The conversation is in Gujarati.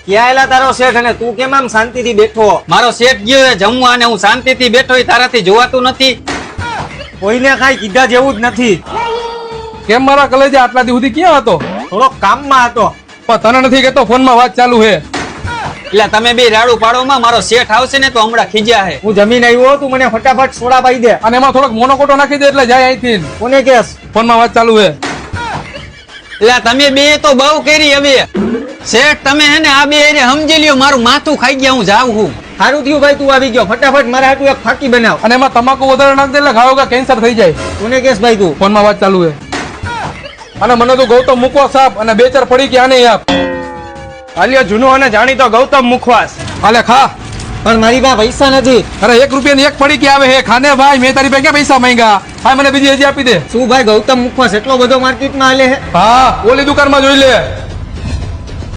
ક્યાં આયલા તારો શેઠ અને તું કેમ આમ શાંતિથી બેઠો? મારો શેઠ ગયો છે જમવા અને હું શાંતિથી બેઠો, એ તારાથી જોવાતું નથી? કોઈને કાંઈ કીધા જેવું જ નથી. કેમ મારા કલેજા આટલા દી સુધી ક્યાં હતો? થોડો કામમાં હતો. પણ તને નથી કેતો, ફોનમાં વાત ચાલુ છે. એટલે તમે બે રાડું પાડોમાં, મારો શેઠ આવશે ને તો હમણાં ખીજ્યા હે. હું જમીન આવ્યો, તું મને ફટાફટ સોડા પાઈ દે. અને એમાં થોડોક મોનોકોટો નાખી દે એટલે જાય અહીંથી. કોને કેસ? ફોનમાં વાત ચાલુ છે. એટલે તમે બે તો બહુ કરી હવે. શેઠ તમે હે ને આ બે એને સમજી લ્યો, મારું માથું ખાઈ ગયા, હું જાઉં છું. સારું થયું ભાઈ તું આવી ગયો. ફટાફટ મારા હાટુ એક ફાકી બનાવ. અને એમાં તમાકુ વધારે નાખ દે એટલે ઘાવ કેન્સર થઈ જાય. કોને કેસ ભાઈ તું? ફોનમાં વાત ચાલુ છે. અને મને તો ગૌતમ મૂકવા સાપ અને બે ચાર પડી ગયા નહીં આપ. આલિયો જૂનો અને જાણીતો ગૌતમ મુખવાસ. હાલે ખા. પણ મારી પાસે પૈસા નથી. અરે 1 રૂપિયાની એક પડી કે આવે હે ખાને ભાઈ, મેં તારી પાસે ક્યાં પૈસા માંગ્યા? હા મને બીજી હજી આપી દે. શું ભાઈ ગૌતમ મુખવાસ એટલો બધો માર્કેટમાં હાલે છે? હા ઓલી દુકાનમાં જોઈ લે.